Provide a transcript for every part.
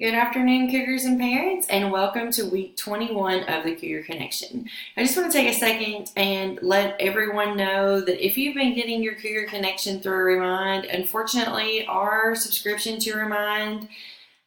Good afternoon, Cougars and parents, and welcome to week 21 of the Cougar Connection. I just want to take a second and let everyone know that if you've been getting your Cougar Connection through Remind, unfortunately, our subscription to Remind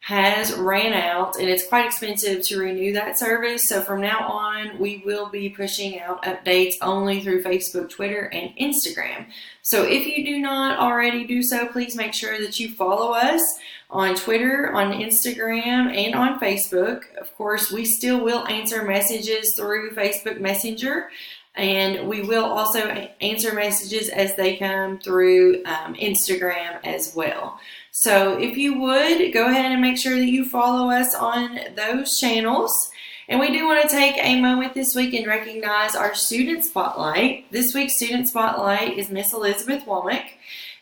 has ran out and it's quite expensive to renew that service. So from now on, we will be pushing out updates only through Facebook, Twitter, and Instagram. So if you do not already do so, please make sure that you follow us on Twitter, on Instagram, and on Facebook. Of course, we still will answer messages through Facebook Messenger, and we will also answer messages as they come through Instagram as well. So if you would, go ahead and make sure that you follow us on those channels. And we do want to take a moment this week and recognize our Student Spotlight. This week's Student Spotlight is Miss Elizabeth Womack.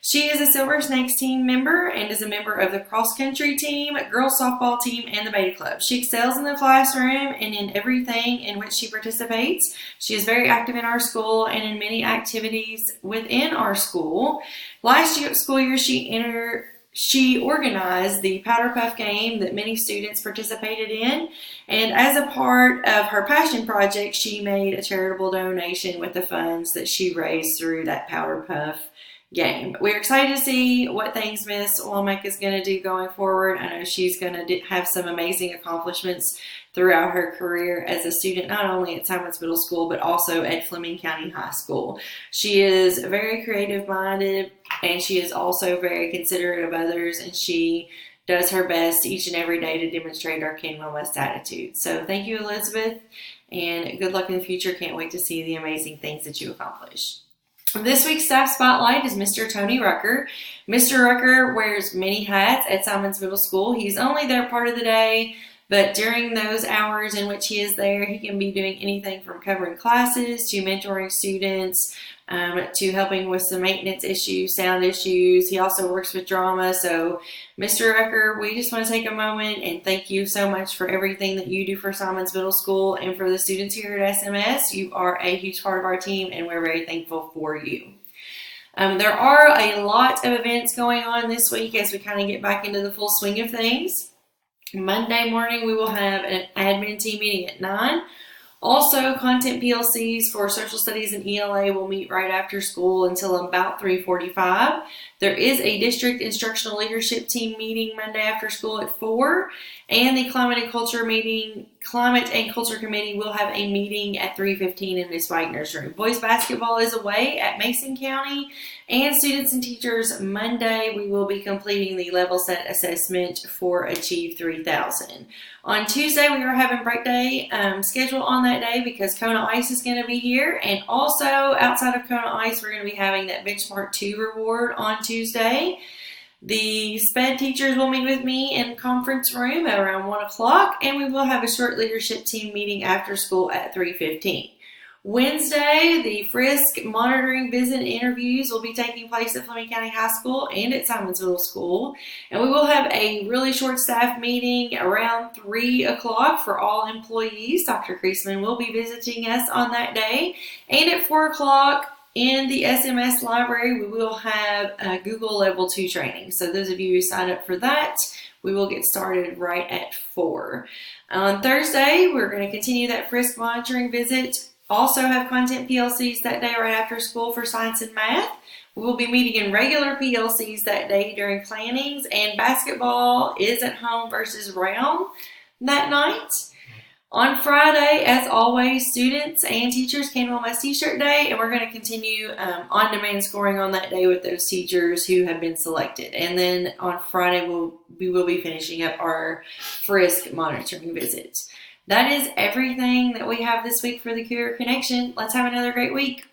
She is a Silver Snakes team member and is a member of the cross country team, girls softball team, and the Beta Club. She excels in the classroom and in everything in which she participates. She is very active in our school and in many activities within our school. Last school year, she organized the Powder Puff game that many students participated in, and as a part of her passion project, she made a charitable donation with the funds that she raised through that Powder Puff game. We're excited to see what things Miss Womack is going to do going forward. I know she's going to have some amazing accomplishments throughout her career as a student, not only at Simons Middle School, but also at Fleming County High School. She is very creative-minded, and she is also very considerate of others, and she does her best each and every day to demonstrate our Can We Must attitude. So thank you, Elizabeth, and good luck in the future. Can't wait to see the amazing things that you accomplish. This week's staff spotlight is Mr. Tony Rucker. Mr. Rucker wears many hats at Simons Middle School. He's only there part of the day, but during those hours in which he is there, he can be doing anything from covering classes to mentoring students, to helping with some maintenance issues, sound issues. He also works with drama. So, Mr. Rucker, we just want to take a moment and thank you so much for everything that you do for Simons Middle School and for the students here at SMS. You are a huge part of our team, and we're very thankful for you. There are a lot of events going on this week as we kind of get back into the full swing of things. Monday morning, we will have an admin team meeting at 9. Also, content PLCs for social studies and ELA will meet right after school until about 3:45. There is a district instructional leadership team meeting Monday after school at 4, and the Climate and Culture Committee will have a meeting at 3:15 in Ms. Wagner's room. Boys basketball is away at Mason County, and students and teachers, Monday we will be completing the level set assessment for Achieve 3000. On Tuesday, we are having break day scheduled on that day because Kona Ice is going to be here. And also, outside of Kona Ice, we're going to be having that Benchmark 2 reward on Tuesday. The SPED teachers will meet with me in conference room at around 1 o'clock, and we will have a short leadership team meeting after school at 3:15. Wednesday, the Frisk monitoring visit interviews will be taking place at Fleming County High School and at Simons Middle School. And we will have a really short staff meeting around 3 o'clock for all employees. Dr. Kreisman will be visiting us on that day. And at 4 o'clock in the SMS library, we will have a Google Level 2 training. So those of you who sign up for that, we will get started right at 4. On Thursday, we're going to continue that Frisk monitoring visit. Also have content PLCs that day right after school for science and math. We will be meeting in regular PLCs that day during plannings, and basketball is at home versus round that night. On Friday, as always, students and teachers Can We Must t-shirt day, and we're going to continue on-demand scoring on that day with those teachers who have been selected. And then on Friday, we will be finishing up our Frisk monitoring visit. That is everything that we have this week for the Cougar Connection. Let's have another great week.